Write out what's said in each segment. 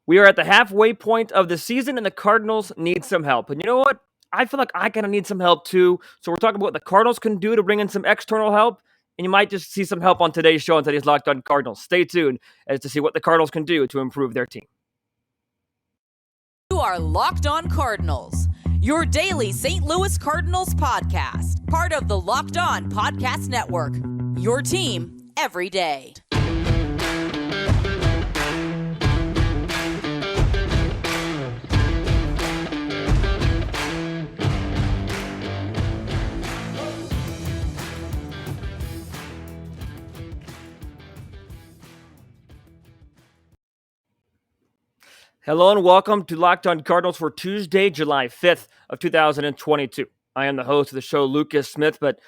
We are at the halfway point of the season, and the Cardinals need some help. And you know what? I feel like I kind of need some help too. So we're talking about what the Cardinals can do to bring in some external help. And you might just see some help on today's show on today's Locked On Cardinals. Stay tuned as to see what the Cardinals can do to improve their team. You are Locked On Cardinals, your daily St. Louis Cardinals podcast, part of the Locked On Podcast Network, your team every day. Hello and welcome to Locked On Cardinals for Tuesday, July 5th of 2022. I am the host of the show, Lucas Smith, but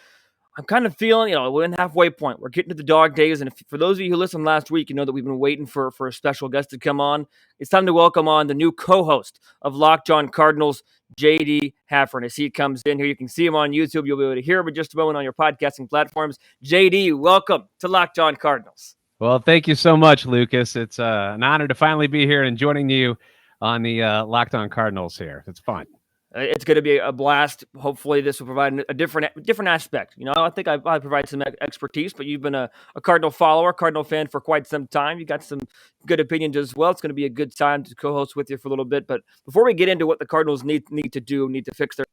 I'm kind of feeling, we're in the halfway point. We're getting to the dog days, and for those of you who listened last week, you know that we've been waiting for a special guest to come on. It's time to welcome on the new co-host of Locked On Cardinals, JD Hafron. As he comes in here, you can see him on YouTube. You'll be able to hear him in just a moment on your podcasting platforms. JD, welcome to Locked On Cardinals. Well, thank you so much, Lucas. It's an honor to finally be here and joining you on the Locked On Cardinals here. It's fun. It's going to be a blast. Hopefully, this will provide a different aspect. I think I provide some expertise, but you've been a Cardinal follower, Cardinal fan for quite some time. You got some good opinions as well. It's going to be a good time to co-host with you for a little bit. But before we get into what the Cardinals need to fix their,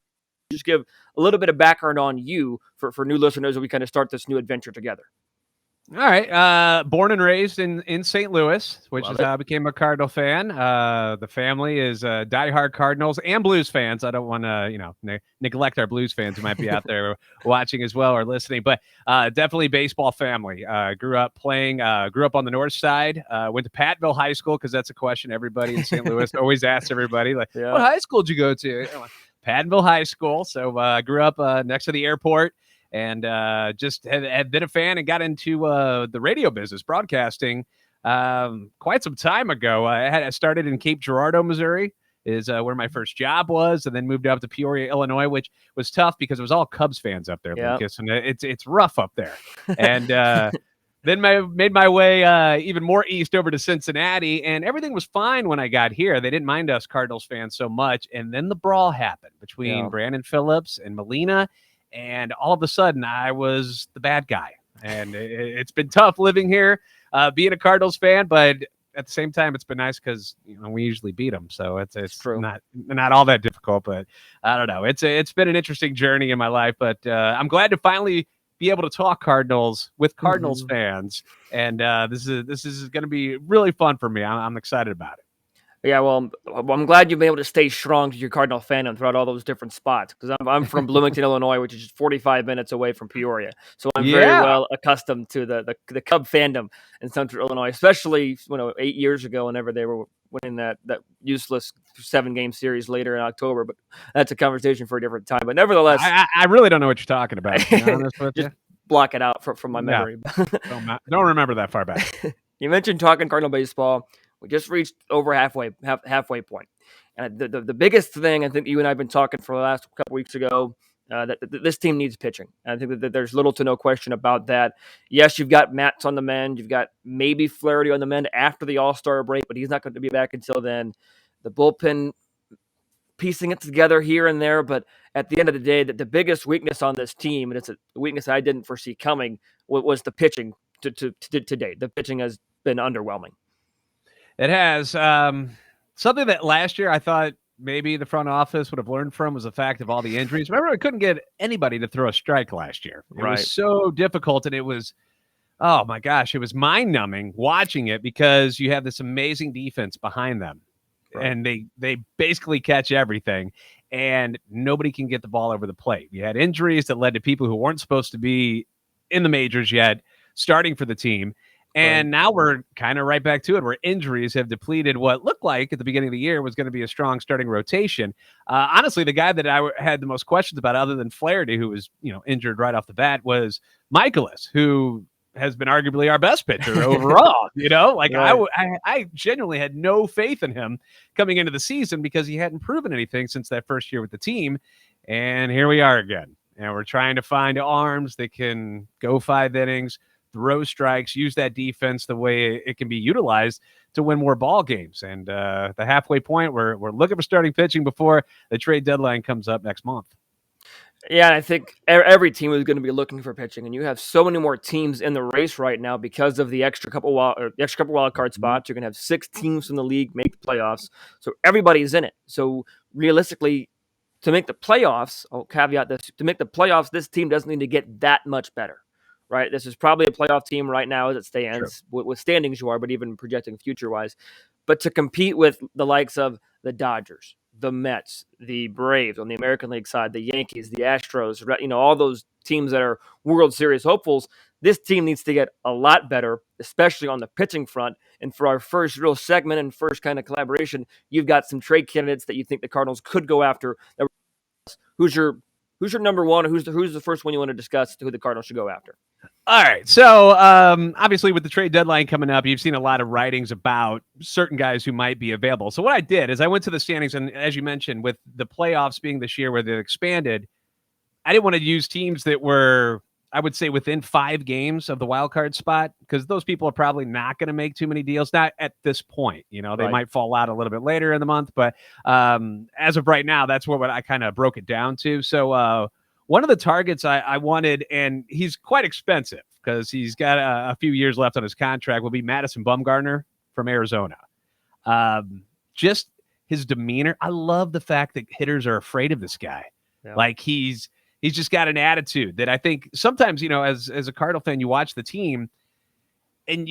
just give a little bit of background on you for new listeners as we kind of start this new adventure together. All right. Born and raised in St. Louis, which Love is how I became a Cardinal fan. The family is diehard Cardinals and Blues fans. I don't want to, neglect our Blues fans who might be out there watching as well or listening, but definitely baseball family. Grew up playing, grew up on the north side, went to Pattonville High School because that's a question everybody in St. Louis always asks everybody. Like, What high school did you go to? Pattonville High School. So grew up next to the airport. And just had been a fan and got into the radio business, broadcasting, quite some time ago. I started in Cape Girardeau, Missouri, is where my first job was, and then moved up to Peoria, Illinois, which was tough because it was all Cubs fans up there, Lucas, and it's rough up there. And then made my way even more east over to Cincinnati, and everything was fine when I got here. They didn't mind us Cardinals fans so much, and then the brawl happened between Brandon Phillips and Molina. And all of a sudden, I was the bad guy. And it's been tough living here, being a Cardinals fan. But at the same time, it's been nice because we usually beat them. So it's true. not all that difficult. But I don't know. It's been an interesting journey in my life. But I'm glad to finally be able to talk Cardinals with Cardinals fans. And this is going to be really fun for me. I'm excited about it. Yeah, well, I'm glad you've been able to stay strong to your Cardinal fandom throughout all those different spots. Because I'm from Bloomington, Illinois, which is just 45 minutes away from Peoria. So I'm very well accustomed to the Cub fandom in Central Illinois, especially 8 years ago, whenever they were winning that useless 7-game series later in October. But that's a conversation for a different time. But nevertheless, I really don't know what you're talking about. To be honest with you. Block it out from my memory. Don't remember that far back. You mentioned talking Cardinal baseball. We just reached over halfway point. And the biggest thing, I think you and I have been talking for the last couple weeks ago, that this team needs pitching. And I think that there's little to no question about that. Yes, you've got Matz on the mend. You've got maybe Flaherty on the mend after the All-Star break, but he's not going to be back until then. The bullpen, piecing it together here and there. But at the end of the day, the biggest weakness on this team, and it's a weakness I didn't foresee coming, was the pitching to date. The pitching has been underwhelming. It has. Something that last year I thought maybe the front office would have learned from was the fact of all the injuries. Remember, I couldn't get anybody to throw a strike last year. It was so difficult, and it was, oh my gosh, it was mind-numbing watching it because you have this amazing defense behind them, and they basically catch everything, and nobody can get the ball over the plate. You had injuries that led to people who weren't supposed to be in the majors yet starting for the team. And now we're kind of right back to it, where injuries have depleted what looked like at the beginning of the year was going to be a strong starting rotation. Honestly, the guy that I had the most questions about, other than Flaherty, who was injured right off the bat, was Michaelis, who has been arguably our best pitcher overall. I genuinely had no faith in him coming into the season because he hadn't proven anything since that first year with the team. And here we are again. And we're trying to find arms that can go 5 innings, throw strikes, use that defense the way it can be utilized to win more ball games. And the halfway point, we're looking for starting pitching before the trade deadline comes up next month. Yeah, I think every team is going to be looking for pitching, and you have so many more teams in the race right now because of the extra couple wild card spots. You're going to have 6 teams in the league make the playoffs, so everybody's in it. So realistically, to make the playoffs, I'll caveat this: to make the playoffs, this team doesn't need to get that much better, right? This is probably a playoff team right now as it stands, with standings you are, but even projecting future wise. But to compete with the likes of the Dodgers, the Mets, the Braves on the American League side, the Yankees, the Astros, all those teams that are World Series hopefuls, this team needs to get a lot better, especially on the pitching front. And for our first real segment and first kind of collaboration, you've got some trade candidates that you think the Cardinals could go after. Who's your number one? Who's the first one you want to discuss who the Cardinals should go after? All right. So obviously with the trade deadline coming up, you've seen a lot of writings about certain guys who might be available. So what I did is I went to the standings, and as you mentioned, with the playoffs being this year where they've expanded, I didn't want to use teams that were, I would say, within 5 games of the wild card spot, because those people are probably not going to make too many deals. Not at this point. They might fall out a little bit later in the month, but as of right now, that's what I kind of broke it down to. So one of the targets I wanted, and he's quite expensive because he's got a few years left on his contract, will be Madison Bumgarner from Arizona. Just his demeanor. I love the fact that hitters are afraid of this guy. Yeah. Like he's just got an attitude that I think sometimes, as a Cardinal fan, you watch the team and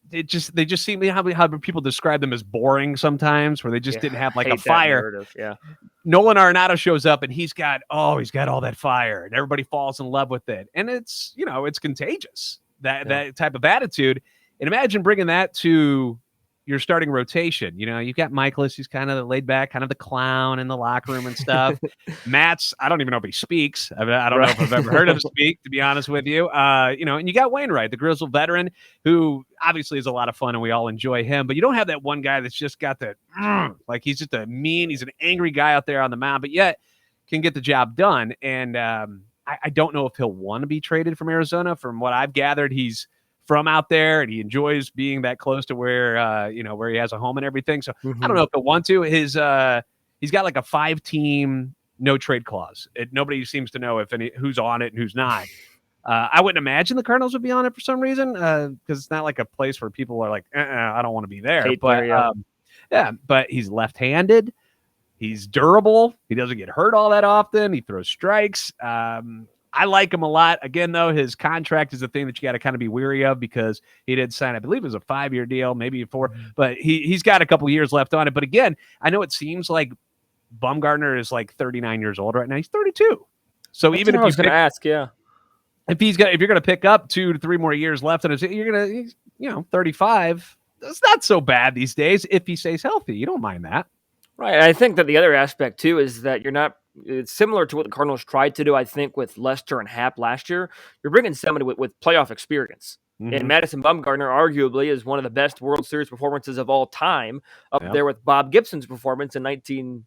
they just seem how people describe them as boring sometimes, where they just didn't have like a fire. Yeah. Nolan Arenado shows up and he's got all that fire and everybody falls in love with it. And it's, it's contagious, that type of attitude. And imagine bringing that to your starting rotation. You've got Michaelis, who's kind of laid back, kind of the clown in the locker room and stuff. Matt's, I don't even know if he speaks. I don't know if I've ever heard him speak, to be honest with you. And you got Wainwright, the grizzled veteran, who obviously is a lot of fun and we all enjoy him, but you don't have that one guy that's just got that, like he's just he's an angry guy out there on the mound, but yet can get the job done. And I don't know if he'll want to be traded from Arizona. From what I've gathered, he's from out there and he enjoys being that close to where where he has a home and everything. So I don't know if he'll want to. He's got like a 5-team no trade clause. Nobody seems to know who's on it and who's not. I wouldn't imagine the Cardinals would be on it for some reason, because it's not like a place where people are like, I don't want to be there. But he's left-handed. He's durable. He doesn't get hurt all that often. He throws strikes. I like him a lot. Again, though, his contract is the thing that you got to kind of be weary of, because he did sign, I believe it was a 5-year deal, maybe a 4, but he's got a couple years left on it. But again, I know it seems like Bumgarner is like 39 years old right now. He's 32. So That's even if I was going to ask, if you're going to pick up 2 to 3 more years left on his, you're going to, 35. That's not so bad these days if he stays healthy. You don't mind that. Right. And I think that the other aspect too is that it's similar to what the Cardinals tried to do, I think, with Lester and Happ last year. You're bringing somebody with playoff experience. And Madison Bumgarner arguably is one of the best World Series performances of all time, up there with Bob Gibson's performance in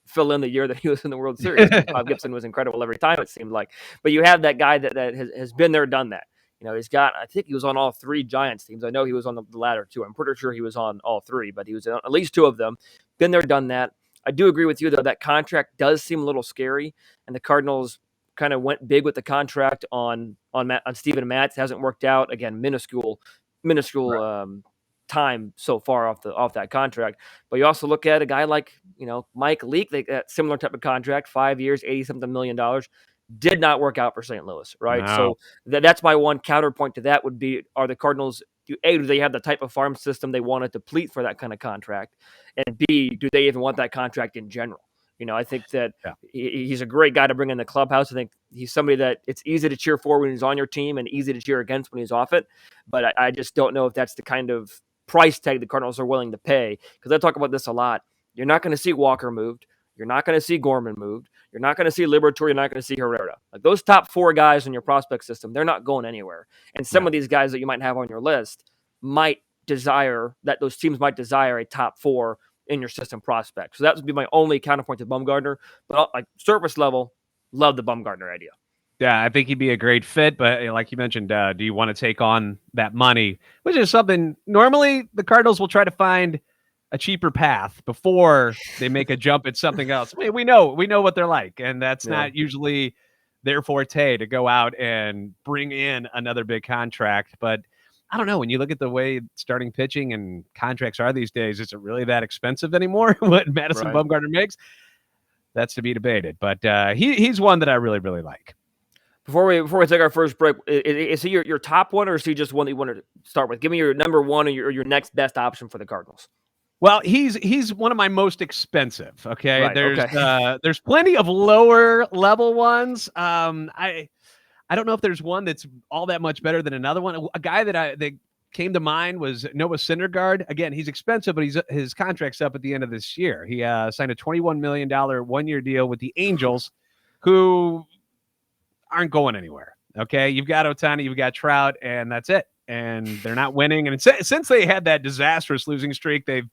fill in the year that he was in the World Series. Bob Gibson was incredible every time, it seemed like. But you have that guy that has been there, done that. He's got, I think he was on all 3 Giants teams. I know he was on the latter 2. I'm pretty sure he was on all 3, but he was on at least 2 of them. Been there, done that. I do agree with you, though, that contract does seem a little scary, and the Cardinals kind of went big with the contract on Steven Matz. Hasn't worked out. Again, minuscule time so far off that contract. But you also look at a guy like Mike Leake, that similar type of contract, 5 years, $80-something million, did not work out for St. Louis, right? No. So that's my one counterpoint to that would be: are the Cardinals, do they have the type of farm system they want to deplete for that kind of contract? And B, do they even want that contract in general? I think that he's a great guy to bring in the clubhouse. I think he's somebody that it's easy to cheer for when he's on your team and easy to cheer against when he's off it. But I just don't know if that's the kind of price tag the Cardinals are willing to pay, because I talk about this a lot. You're not going to see Walker moved. You're not going to see Gorman moved. You're not going to see Liberatore. You're not going to see Herrera. Like those top 4 guys in your prospect system, they're not going anywhere. And some of these guys that you might have on your list those teams might desire a top 4 in your system prospect. So that would be my only counterpoint to Bumgarner. But like surface level, love the Bumgarner idea. Yeah, I think he'd be a great fit, but like you mentioned, do you want to take on that money? Which is something normally the Cardinals will try to find a cheaper path before they make a jump at something else. We know what they're like, and that's Yeah. not usually their forte to go out and bring in another big contract. But I don't know. When you look at the way starting pitching and contracts are these days, is it really that expensive anymore? What Madison Right. Bumgarner makes? That's to be debated. But he's one that I really, really like. Before we take our first break, is he your top one, or is he just one that you want to start with? Give me your number one or your next best option for the Cardinals. Well, he's one of my most expensive. Okay, Right. Okay. there's plenty of lower level ones. I don't know if there's one that's all that much better than another one. A guy that came to mind was Noah Syndergaard. Again, he's expensive, but his contract's up at the end of this year. He signed a $21 million 1-year deal with the Angels, who aren't going anywhere. Okay, you've got Ohtani, you've got Trout, and that's it. And they're not winning. And since they had that disastrous losing streak, they've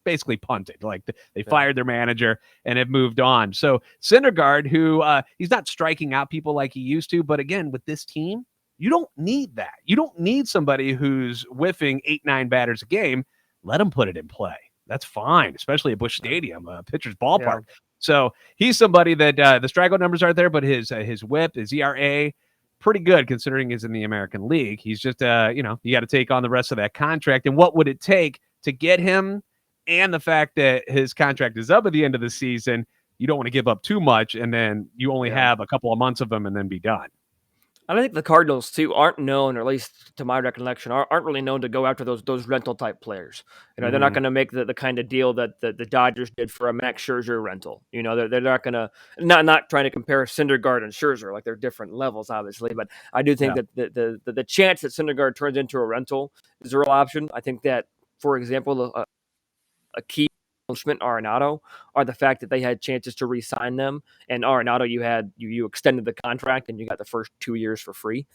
basically punted. Like they fired their manager and have moved on. So Syndergaard, who he's not striking out people like he used to, but again, with this team, you don't need that. You don't need somebody who's whiffing 8-9 batters a game. Let him put it in play. That's fine, especially at Busch Stadium, pitcher's ballpark. Yeah. So he's somebody that the strikeout numbers aren't there, but his whip, his ERA, pretty good considering he's in the American League. He's just, you got to take on the rest of that contract. And what would it take to get him? And the fact that his contract is up at the end of the season, you don't want to give up too much, and then you only have a couple of months of him and then be done. I think the Cardinals, too, aren't known, or at least to my recollection, aren't really known to go after those rental-type players. They're not going to make the kind of deal that the Dodgers did for a Max Scherzer rental. They're not going to – not trying to compare Syndergaard and Scherzer, like they're different levels, obviously. But I do think that the chance that Syndergaard turns into a rental is a real option. I think that, for example, a key Goldschmidt and Arenado are the fact that they had chances to re-sign them. And Arenado, you extended the contract and you got the first 2 years for free.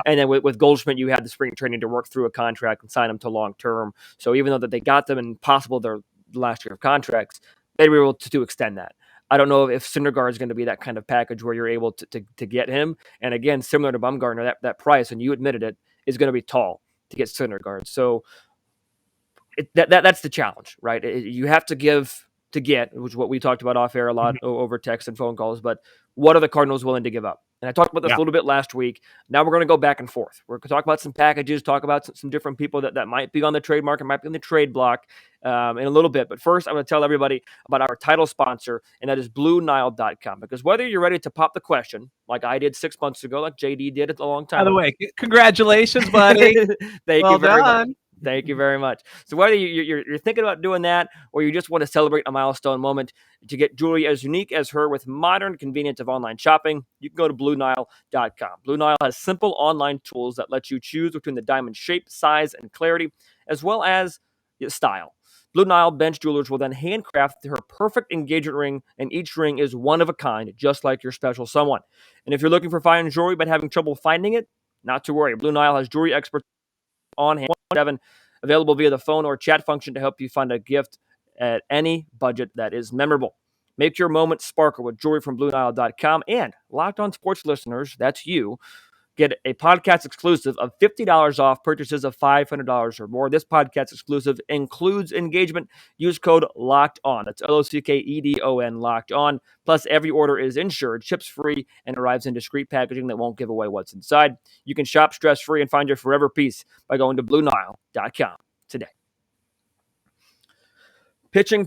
And then with Goldschmidt, you had the spring training to work through a contract and sign them to long term. So even though that they got them and possible their last year of contracts, they were able to extend that. I don't know if Syndergaard is going to be that kind of package where you're able to get him. And again, similar to Bumgarner, that price, and you admitted it, is going to be tall to get Syndergaard. So that's the challenge, right? You have to give to get, which is what we talked about off air a lot over text and phone calls. But what are the Cardinals willing to give up? And I talked about this a little bit last week. Now we're going to go back and forth. We're going to talk about some packages, talk about some different people that might be on the trade market, might be in the trade block in a little bit. But first, I'm going to tell everybody about our title sponsor, and that is BlueNile.com. Because whether you're ready to pop the question, like I did 6 months ago, like JD did it a long time ago. By the way, congratulations, buddy. Thank you very much. Thank you very much. So whether you're thinking about doing that or you just want to celebrate a milestone moment to get jewelry as unique as her with modern convenience of online shopping, you can go to BlueNile.com. Blue Nile has simple online tools that let you choose between the diamond shape, size, and clarity, as well as style. Blue Nile bench jewelers will then handcraft her perfect engagement ring, and each ring is one of a kind, just like your special someone. And if you're looking for fine jewelry but having trouble finding it, not to worry. Blue Nile has jewelry experts on hand, available via the phone or chat function to help you find a gift at any budget that is memorable. Make your moment sparkle with jewelry from BlueNile.com. And Locked On Sports listeners, that's you, get a podcast exclusive of $50 off purchases of $500 or more. This podcast exclusive includes engagement. Use code LOCKEDON. That's LOCKEDON, Locked On. Plus, every order is insured, ships free, and arrives in discreet packaging that won't give away what's inside. You can shop stress-free and find your forever peace by going to BlueNile.com today. Pitching.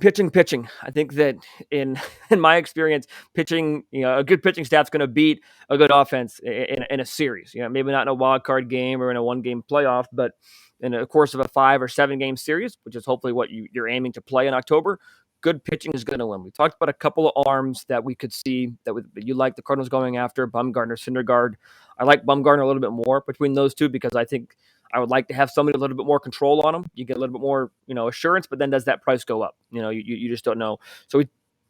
I think that in my experience, pitching, a good pitching staff's going to beat a good offense in a series. Maybe not in a wild card game or in a 1-game playoff, but in the course of a 5 or 7 game series, which is hopefully what you're aiming to play in October, good pitching is going to win. We talked about a couple of arms that we could see that you like the Cardinals going after, Bumgarner, Syndergaard. I like Bumgarner a little bit more between those two because I think I would like to have somebody a little bit more control on them. You get a little bit more, assurance, but then does that price go up? You just don't know. So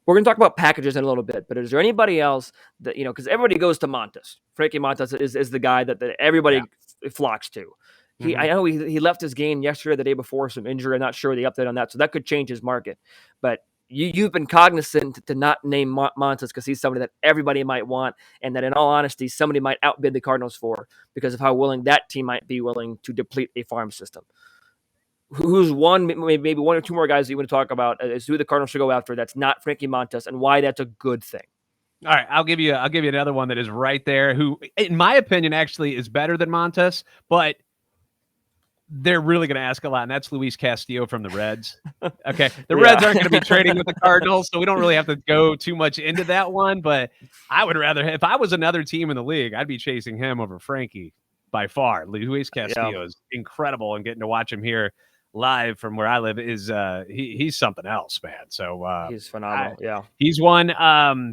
we're going to talk about packages in a little bit, but is there anybody else that, because everybody goes to Montas. Frankie Montas is the guy that everybody flocks to. I know he left his game yesterday, the day before, some injury. I'm not sure the update on that. So that could change his market. But you've been cognizant to not name Montas because he's somebody that everybody might want, and that in all honesty, somebody might outbid the Cardinals for because of how willing that team might be willing to deplete a farm system. Who's one, maybe one or two more guys that you want to talk about is who the Cardinals should go after that's not Frankie Montas and why that's a good thing. All right, I'll give you another one that is right there, who, in my opinion, actually is better than Montas, but they're really going to ask a lot, and that's Luis Castillo from the Reds. Okay, the Reds aren't going to be trading with the Cardinals, so we don't really have to go too much into that one, but I would rather, if I was another team in the league, I'd be chasing him over Frankie by far. Luis Castillo is incredible, and getting to watch him here live from where I live is he's something else, man. So he's phenomenal. He's one.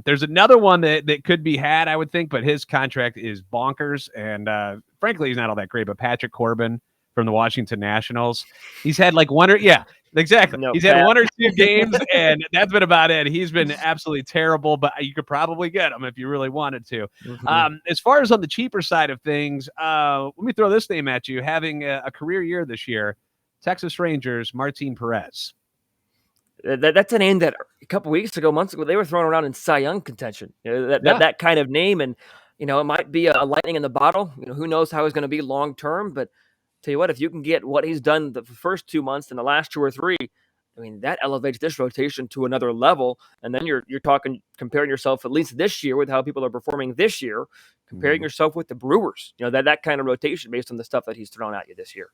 There's another one that could be had, I would think, but his contract is bonkers, and frankly, he's not all that great. But Patrick Corbin from the Washington Nationals, he's had like one or exactly. No, he's had one or two games, and that's been about it. He's been absolutely terrible, but you could probably get him if you really wanted to. Mm-hmm. As far as on the cheaper side of things, let me throw this name at you. Having a career year this year, Texas Rangers, Martin Perez. That's a name that a couple weeks ago, months ago, they were throwing around in Cy Young contention. That kind of name, and it might be a lightning in the bottle. Who knows how he's going to be long term, but tell you what, if you can get what he's done the first 2 months and the last 2 or 3, I mean, that elevates this rotation to another level. And then you're talking, comparing yourself at least this year with how people are performing this year, comparing yourself with the Brewers. That kind of rotation based on the stuff that he's thrown at you this year.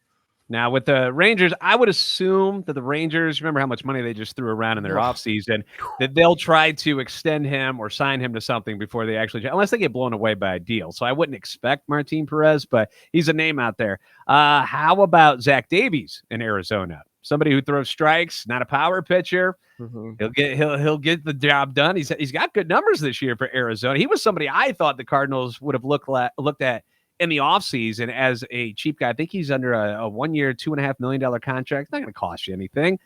Now, with the Rangers, I would assume that the Rangers, remember how much money they just threw around in their offseason, that they'll try to extend him or sign him to something before they actually, unless they get blown away by a deal. So I wouldn't expect Martin Perez, but he's a name out there. How about Zach Davies in Arizona? Somebody who throws strikes, not a power pitcher. Mm-hmm. He'll get the job done. He's got good numbers this year for Arizona. He was somebody I thought the Cardinals would have looked at in the offseason as a cheap guy. I think he's under a 1 year, $2.5 million contract. It's not going to cost you anything.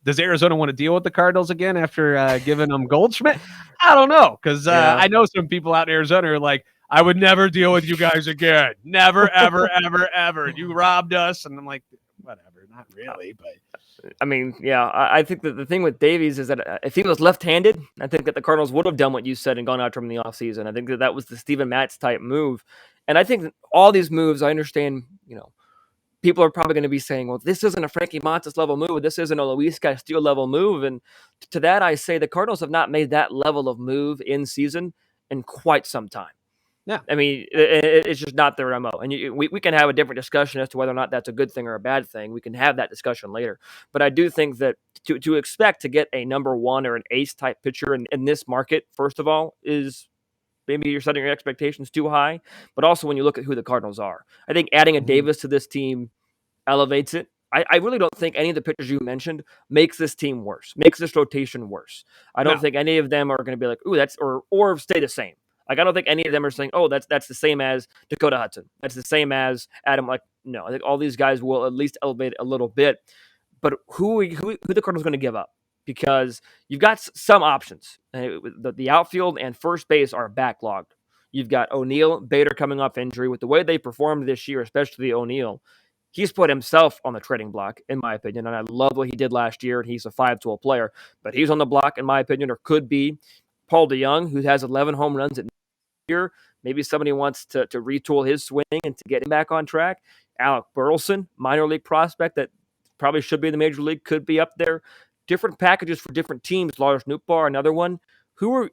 Does Arizona want to deal with the Cardinals again after giving them Goldschmidt? I don't know, because I know some people out in Arizona are like, I would never deal with you guys again. Never, ever, ever, ever. You robbed us. And I'm like, whatever, not really. But I mean, I think that the thing with Davies is that if he was left-handed, I think that the Cardinals would have done what you said and gone after him in the offseason. I think that was the Steven Matz type move. And I think that all these moves, I understand, people are probably going to be saying, well, this isn't a Frankie Montas level move. This isn't a Luis Castillo level move. And to that, I say the Cardinals have not made that level of move in season in quite some time. Yeah. I mean, it's just not their MO. And we can have a different discussion as to whether or not that's a good thing or a bad thing. We can have that discussion later. But I do think that to expect to get a number one or an ace type pitcher in this market, first of all, is maybe you're setting your expectations too high. But also when you look at who the Cardinals are, I think adding a Davis to this team elevates it. I really don't think any of the pitchers you mentioned makes this team worse, makes this rotation worse. I don't think any of them are going to be like, ooh, that's or stay the same. Like, I don't think any of them are saying, oh, that's the same as Dakota Hudson. That's the same as Adam. Like, no, I think all these guys will at least elevate a little bit. But who the Cardinals going to give up? Because you've got some options. The outfield and first base are backlogged. You've got O'Neill, Bader coming off injury. With the way they performed this year, especially O'Neill, he's put himself on the trading block, in my opinion. And I love what he did last year, and he's a 5-tool player. But he's on the block, in my opinion, or could be. Paul DeYoung, who has 11 home runs at year. Maybe somebody wants to retool his swing and to get him back on track. Alec Burleson, minor league prospect that probably should be in the major league, could be up there. Different packages for different teams. Lars Nootbaar, another one. Who are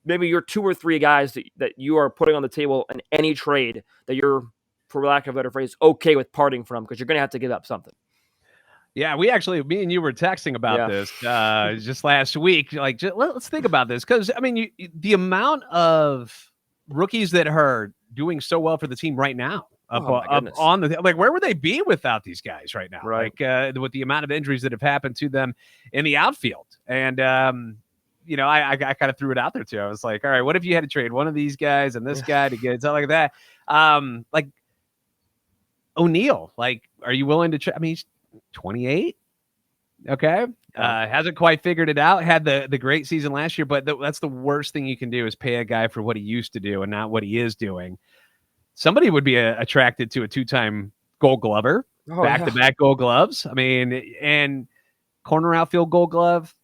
maybe your 2 or 3 guys that you are putting on the table in any trade that you're, for lack of a better phrase, okay with parting from, because you're going to have to give up something? Yeah, me and you were texting about this just last week. Like, let's think about this, because I mean, the amount of rookies that are doing so well for the team right now, up on the, like, where would they be without these guys right now? Right. Like, with the amount of injuries that have happened to them in the outfield, and I kind of threw it out there too. I was like, all right, what if you had to trade one of these guys and this guy to get something like that? Like O'Neill, like, are you willing to? I mean, he's 28. Okay. Hasn't quite figured it out. Had the great season last year, but that's the worst thing you can do is pay a guy for what he used to do and not what he is doing. Somebody would be attracted to a 2-time Gold Glover, back-to-back Gold Gloves. I mean, and corner outfield Gold Glove.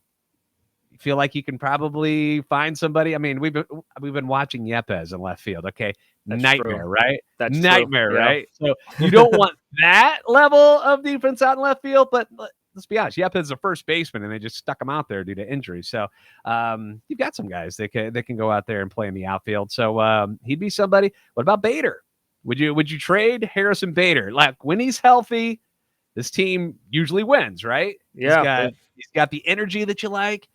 feel like you can probably find somebody. I mean, we've been watching Yepes in left field. Okay, That's nightmare, true. right? That's Nightmare, true. Yeah. right? So you don't want that level of defense out in left field, but let's be honest, Yepes is a first baseman, and they just stuck him out there due to injury. So you've got some guys that can go out there and play in the outfield. So he'd be somebody. What about Bader? Would you trade Harrison Bader? Like when he's healthy, this team usually wins, right? Yeah. He's got the energy that you like.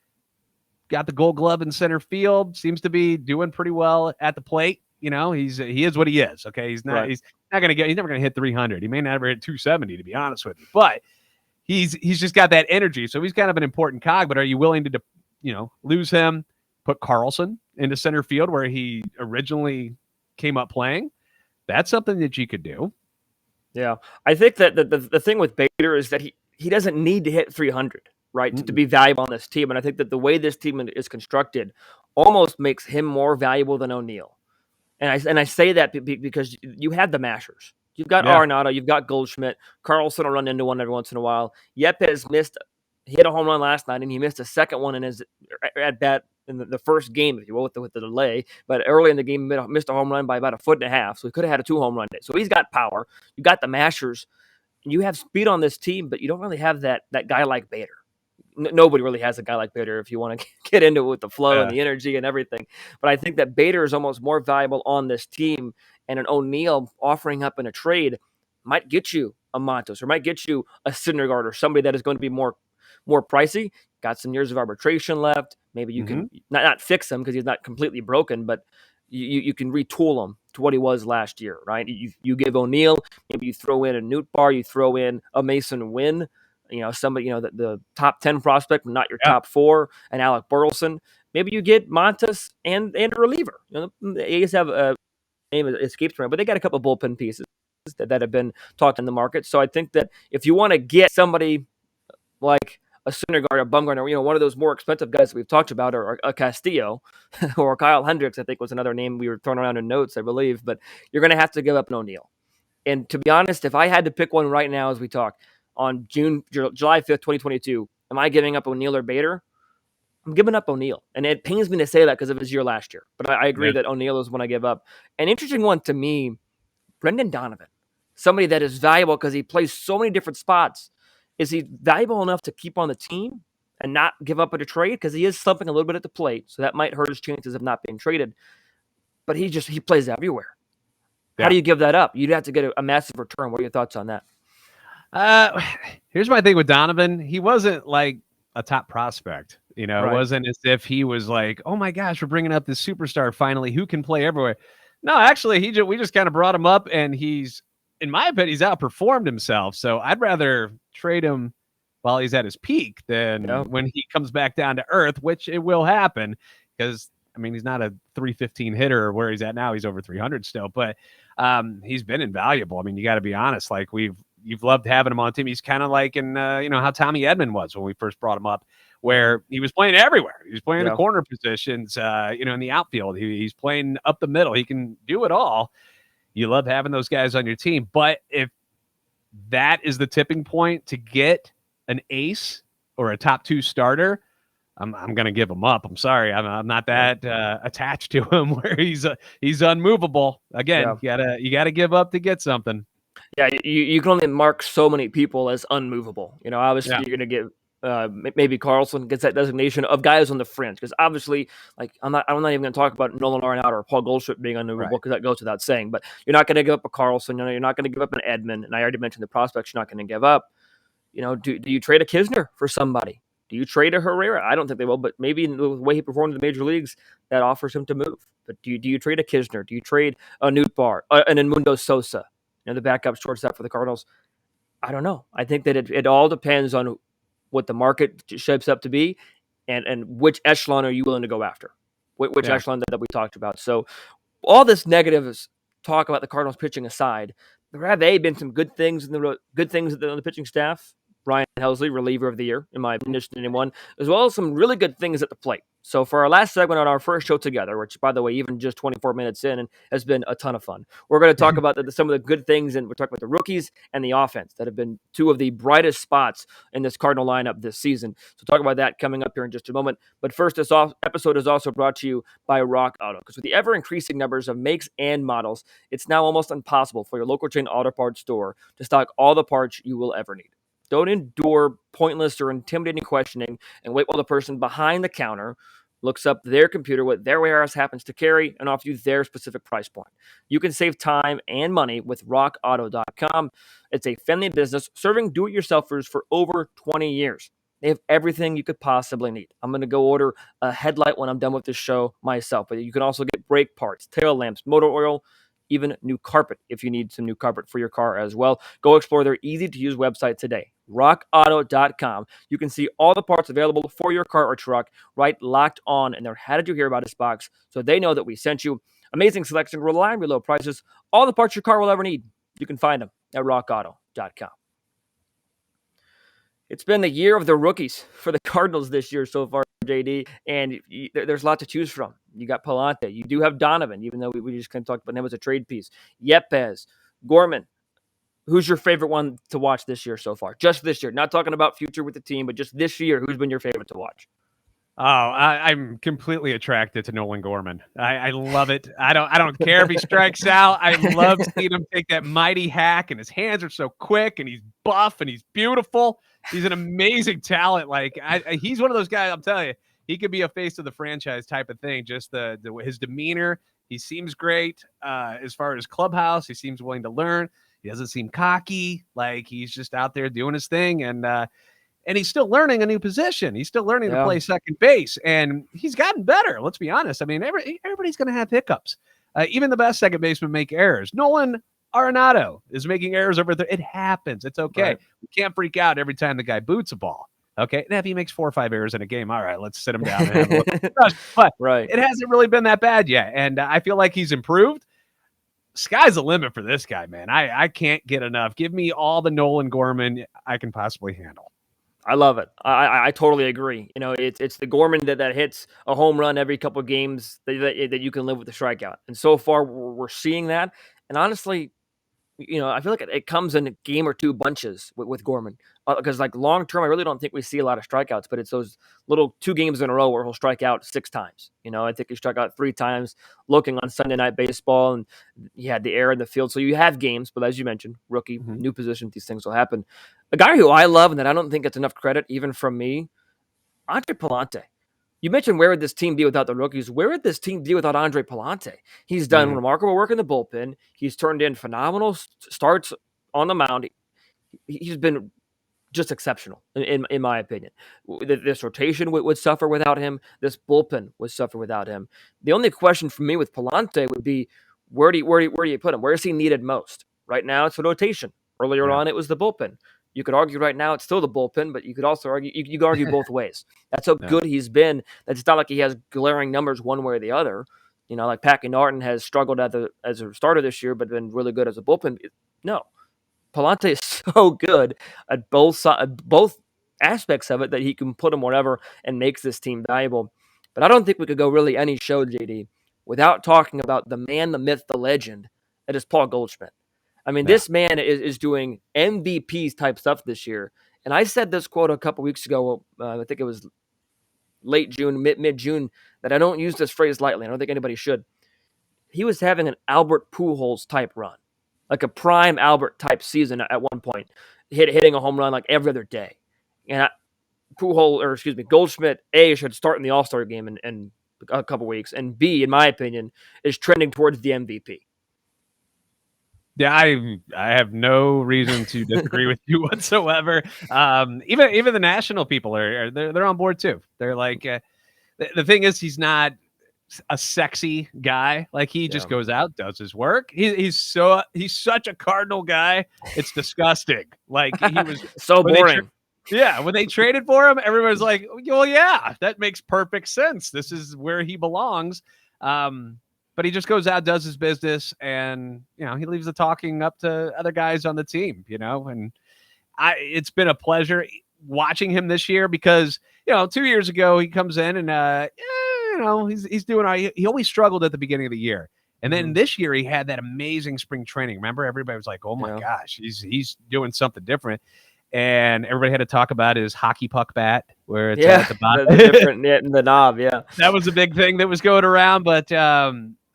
Got the Gold Glove in center field. Seems to be doing pretty well at the plate. You know, he is what he is. Okay, he's never gonna hit 300. He may never hit 270, to be honest with you. But he's just got that energy. So he's kind of an important cog. But are you willing to lose him? Put Carlson into center field where he originally came up playing. That's something that you could do. Yeah, I think that the thing with Bader is that he doesn't need to hit 300, right, to be valuable on this team. And I think that the way this team is constructed almost makes him more valuable than O'Neill. And I say that because you had the mashers. You've got Arenado, you've got Goldschmidt. Carlson will run into one every once in a while. Yepes hit a home run last night, and he missed a second one in his at bat in the first game, if you will, with the delay. But early in the game, missed a home run by about 1.5 feet, so he could have had a 2 home run day. So he's got power. You got the mashers. You have speed on this team, but you don't really have that guy like Bader. Nobody really has a guy like Bader if you want to get into it with the flow and the energy and everything. But I think that Bader is almost more valuable on this team, and an O'Neill offering up in a trade might get you a Montas or might get you a Syndergaard or somebody that is going to be more pricey. Got some years of arbitration left. Maybe you can not fix him because he's not completely broken, but you can retool him to what he was last year, right? You give O'Neill, maybe you throw in a Nootbaar, you throw in a Mason Wynn, somebody, the top 10 prospect, not your top 4, and Alec Burleson. Maybe you get Montas and a reliever. The A's have a name that escapes me, but they got a couple of bullpen pieces that have been talked in the market. So I think that if you want to get somebody like a Syndergaard, a Bumgarner, one of those more expensive guys that we've talked about, or a Castillo, or Kyle Hendricks, I think was another name we were throwing around in notes, I believe. But you're going to have to give up an O'Neill. And to be honest, if I had to pick one right now as we talk, on July 5th, 2022, am I giving up O'Neill or Bader? I'm giving up O'Neill. And it pains me to say that because of his year last year. But I agree that O'Neill is one I give up. An interesting one to me, Brendan Donovan. Somebody that is valuable because he plays so many different spots. Is he valuable enough to keep on the team and not give up at a trade? Because he is slumping a little bit at the plate, so that might hurt his chances of not being traded. But he plays everywhere. How do you give that up? You'd have to get a massive return. What are your thoughts on that? Here's my thing with Donovan. He wasn't like a top prospect. It wasn't as if he was like, oh my gosh, we're bringing up this superstar finally who can play everywhere. No, actually, we just kind of brought him up, and in my opinion, he's outperformed himself. So I'd rather trade him while he's at his peak than when he comes back down to earth, which it will happen because, he's not a 315 hitter where he's at now. He's over 300 still, but he's been invaluable. You got to be honest. Like you've loved having him on team. He's kind of like in, how Tommy Edman was when we first brought him up, where he was playing everywhere. He was playing the corner positions, in the outfield. He's playing up the middle. He can do it all. You love having those guys on your team. But if that is the tipping point to get an ace or a top 2 starter, I'm going to give him up. I'm sorry. I'm not that attached to him where he's unmovable. Again, you gotta give up to get something. Yeah, you can only mark so many people as unmovable. Obviously you're going to give maybe Carlson gets that designation of guys on the fringe, because obviously, like I'm not even going to talk about Nolan Arenado or Paul Goldschmidt being unmovable because that goes without saying. But you're not going to give up a Carlson. You're not going to give up an Edman, and I already mentioned the prospects you're not going to give up. Do you trade a Kisner for somebody? Do you trade a Herrera? I don't think they will, but maybe in the way he performed in the major leagues, that offers him to move. But do you trade a Kisner? Do you trade a Nootbaar, an Edmundo Sosa? The backup shortstop for the Cardinals. I don't know. I think that it all depends on what the market shapes up to be, and which echelon are you willing to go after? Which echelon that we talked about. So all this negative talk about the Cardinals pitching aside, there have been some good things on the pitching staff. Ryan Helsley, reliever of the year, in my opinion, anyone, as well as some really good things at the plate. So for our last segment on our first show together, which, by the way, even just 24 minutes in, and has been a ton of fun, we're going to talk about some of the good things, and we're talking about the rookies and the offense that have been two of the brightest spots in this Cardinal lineup this season. So talk about that coming up here in just a moment. But first, this episode is also brought to you by Rock Auto, because with the ever-increasing numbers of makes and models, it's now almost impossible for your local chain auto parts store to stock all the parts you will ever need. Don't endure pointless or intimidating questioning and wait while the person behind the counter looks up their computer, what their warehouse happens to carry, and offer you their specific price point. You can save time and money with rockauto.com. It's a family business serving do-it-yourselfers for over 20 years. They have everything you could possibly need. I'm going to go order a headlight when I'm done with this show myself, but you can also get brake parts, tail lamps, motor oil, even new carpet if you need some new carpet for your car as well. Go explore their easy-to-use website today, rockauto.com. You can see all the parts available for your car or truck right locked on in their How Did You Hear About Us box, so they know that we sent you. Amazing selection, reliably low prices, all the parts your car will ever need. You can find them at rockauto.com. It's been the year of the rookies for the Cardinals this year so far, JD, and there's a lot to choose from. You got Pallante. You do have Donovan, even though we just kind of talked about him as a trade piece. Yepez, Gorman. Who's your favorite one to watch this year so far? Just this year. Not talking about future with the team, but just this year, who's been your favorite to watch? Oh, I'm completely attracted to Nolan Gorman. I love it. I don't care if he strikes out. I love seeing him take that mighty hack, and his hands are so quick, and he's buff, and he's beautiful. He's an amazing talent. Like he's one of those guys. I'm telling you, he could be a face of the franchise type of thing. Just his demeanor. He seems great as far as clubhouse. He seems willing to learn. He doesn't seem cocky. Like he's just out there doing his thing, and he's still learning a new position. He's still learning to play second base, and he's gotten better. Let's be honest. I mean, everybody's going to have hiccups. Even the best second basemen make errors. Nolan Arenado is making errors over there. It happens. It's okay. Right. We can't freak out every time the guy boots a ball. Okay. And if he makes 4 or 5 errors in a game, all right, let's sit him down and have a look. But it hasn't really been that bad yet. And I feel like he's improved. Sky's the limit for this guy, man. I can't get enough. Give me all the Nolan Gorman I can possibly handle. I love it. I totally agree. You know, it's the Gorman that hits a home run every couple of games that you can live with the strikeout. And so far, we're seeing that. And honestly, you know, I feel like it comes in a game or two bunches with Gorman. Because, like, long-term, I really don't think we see a lot of strikeouts. But it's those little 2 games in a row where he'll strike out 6 times. You know, I think he struck out 3 times looking on Sunday Night Baseball. And he had the air in the field. So you have games. But as you mentioned, rookie, new position, these things will happen. A guy who I love and that I don't think gets enough credit, even from me, Andre Pallante. You mentioned where would this team be without the rookies? Where would this team be without Andre Pallante? He's done remarkable work in the bullpen. He's turned in phenomenal starts on the mound. He's been just exceptional, in my opinion. This rotation would suffer without him. This bullpen would suffer without him. The only question for me with Pallante would be, where do you put him? Where is he needed most? Right now, it's the rotation. Earlier on, it was the bullpen. You could argue right now it's still the bullpen, but you could also argue you could argue both ways. That's how good he's been. It's not like he has glaring numbers one way or the other. You know, like Packy Norton has struggled as a starter this year, but been really good as a bullpen. No, Pallante is so good at both aspects of it that he can put him whatever and makes this team valuable. But I don't think we could go really any show, JD, without talking about the man, the myth, the legend that is Paul Goldschmidt. I mean, this man is doing MVP type stuff this year. And I said this quote a couple weeks ago. I think it was late June, mid-June, that I don't use this phrase lightly. I don't think anybody should. He was having an Albert Pujols type run, like a prime Albert type season at one point, hitting a home run like every other day. And Goldschmidt, A, should start in the All-Star game in a couple weeks, and B, in my opinion, is trending towards the MVP. Yeah, I have no reason to disagree with you whatsoever. Even the national people they're on board too. They're like, the thing is, he's not a sexy guy. Like he just goes out, does his work. He's such a Cardinal guy. It's disgusting. Like he was so boring. When they traded for him, everyone's like, well, yeah, that makes perfect sense. This is where he belongs. But he just goes out, does his business, and, you know, he leaves the talking up to other guys on the team, you know. And it's been a pleasure watching him this year because, 2 years ago he comes in and, he's doing, he always struggled at the beginning of the year. And then this year he had that amazing spring training. Remember, everybody was like, oh my gosh, he's doing something different. And everybody had to talk about his hockey puck bat where it's at the bottom. The different in the knob. Yeah. That was a big thing that was going around. But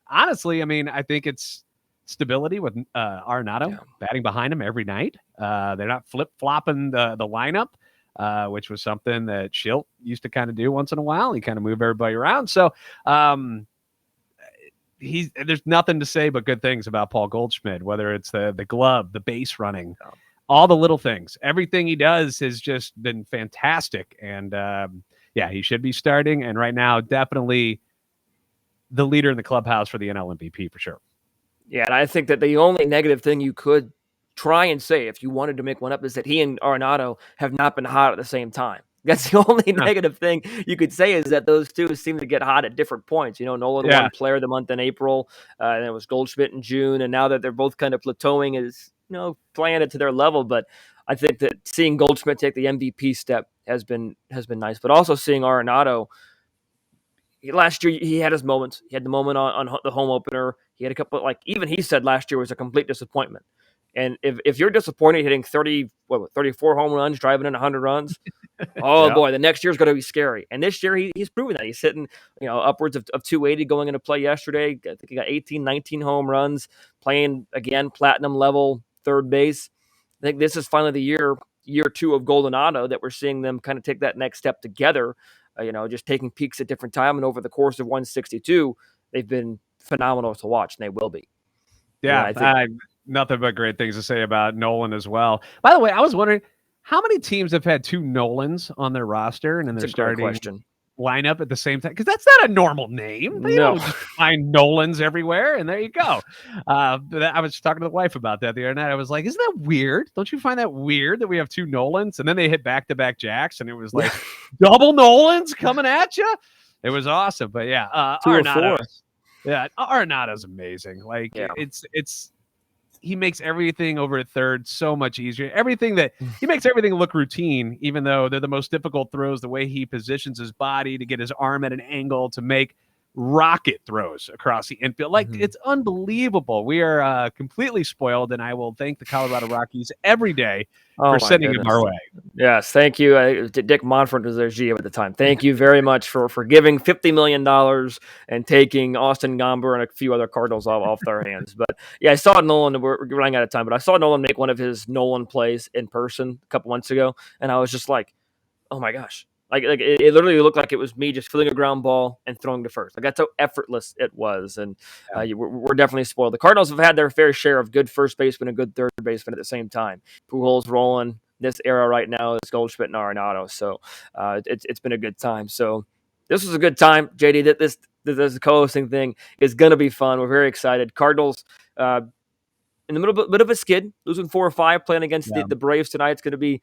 honestly, I mean, I think it's stability with Arenado batting behind him every night. They're not flip-flopping the lineup, which was something that Schilt used to kind of do once in a while. He kind of moved everybody around. So there's nothing to say but good things about Paul Goldschmidt, whether it's the glove, the base running, all the little things. Everything he does has just been fantastic. And he should be starting. And right now, definitely the leader in the clubhouse for the NL MVP for sure. Yeah, and I think that the only negative thing you could try and say if you wanted to make one up is that he and Arenado have not been hot at the same time. That's the only negative thing you could say is that those two seem to get hot at different points. Nolan won Player of the Month in April, and it was Goldschmidt in June, and now that they're both kind of plateauing is, playing it to their level. But I think that seeing Goldschmidt take the MVP step has been nice, but also seeing Arenado. Last year, he had his moments. He had the moment on the home opener. He had a couple, even he said last year was a complete disappointment. And if you're disappointed hitting 34 home runs, driving in 100 runs, boy, the next year's going to be scary. And this year, he's proven that. He's hitting, upwards of 280 going into play yesterday. I think he got 18, 19 home runs, playing, again, platinum level third base. I think this is finally the year two of Goldschmidt that we're seeing them kind of take that next step together, just taking peaks at different time. And over the course of 162, they've been phenomenal to watch, and they will be. Yeah, I think nothing but great things to say about Nolan as well. By the way, I was wondering how many teams have had two Nolans on their roster and then they're starting lineup at the same time? Because that's not a normal name. They don't just find Nolans everywhere, and there you go. I was talking to the wife about that the other night. I was like, isn't that weird? Don't you find that weird that we have two Nolans? And then they hit back-to-back Jacks, and it was like double Nolans coming at you. It was awesome. But yeah, Arenado's amazing. It's he makes everything over at third so much easier. He makes everything look routine, even though they're the most difficult throws. The way he positions his body to get his arm at an angle to make rocket throws across the infield. It's unbelievable. We are completely spoiled, and I will thank the Colorado Rockies every day for sending him our way. Yes, thank you. Dick Monfort was their GM at the time. Thank you very much for giving $50 million and taking Austin Gomber and a few other Cardinals off their hands. But yeah, I saw Nolan. We're running out of time, but I saw Nolan make one of his Nolan plays in person a couple months ago, and I was just like, oh my gosh. It literally looked like it was me just filling a ground ball and throwing to first. That's how effortless it was. And we're definitely spoiled. The Cardinals have had their fair share of good first baseman and good third baseman at the same time. Pujols rolling. This era right now is Goldschmidt and Arenado. So it's been a good time. So this was a good time, JD. This co-hosting thing is going to be fun. We're very excited. Cardinals in the middle bit of a skid, losing 4 or 5, playing against the Braves tonight. It's going to be,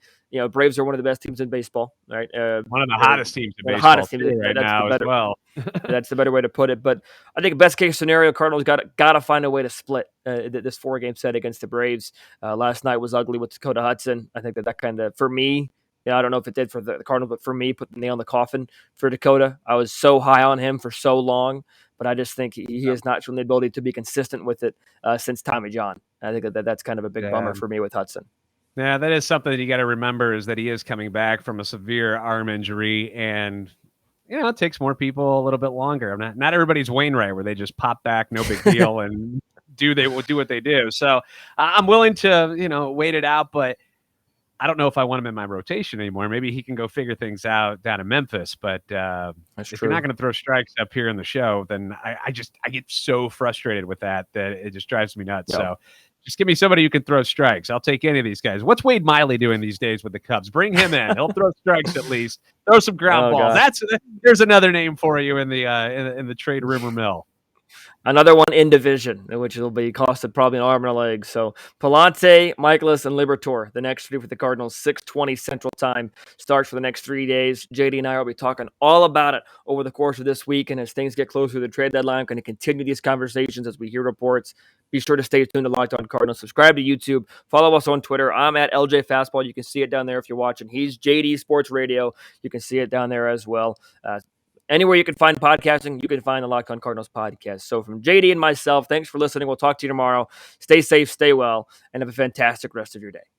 Braves are one of the best teams in baseball, right? One of the hottest teams in baseball right now as well. That's the better way to put it. But I think best case scenario, Cardinals got to find a way to split this 4-game set against the Braves. Last night was ugly with Dakota Hudson. I think that kind of, for me, I don't know if it did for the Cardinals, but for me, put the nail in the coffin for Dakota. I was so high on him for so long, but I just think he has not shown the ability to be consistent with it since Tommy John. I think that's kind of a big bummer for me with Hudson. Yeah, that is something that you got to remember is that he is coming back from a severe arm injury, and it takes more people a little bit longer. Not everybody's Wainwright where they just pop back, no big deal, and do what they do. So I'm willing to wait it out, but I don't know if I want him in my rotation anymore. Maybe he can go figure things out down in Memphis. But if you're not going to throw strikes up here in the show, then I get so frustrated with that it just drives me nuts. Yep. So just give me somebody who can throw strikes. I'll take any of these guys. What's Wade Miley doing these days with the Cubs? Bring him in. He'll throw strikes at least. Throw some ground balls. God. There's another name for you in the trade rumor mill. Another one in division, which will be costed probably an arm and a leg. So Pallante, Michaelis, and Liberatore, the next three for the Cardinals, 6:20 Central Time starts for the next 3 days. JD and I will be talking all about it over the course of this week, and as things get closer to the trade deadline, I'm going to continue these conversations as we hear reports. Be sure to stay tuned to Locked On Cardinals. Subscribe to YouTube. Follow us on Twitter. I'm at LJ Fastball. You can see it down there if you're watching. He's JD Sports Radio. You can see it down there as well. Anywhere you can find podcasting, you can find the Locked On Cardinals podcast. So from JD and myself, thanks for listening. We'll talk to you tomorrow. Stay safe, stay well, and have a fantastic rest of your day.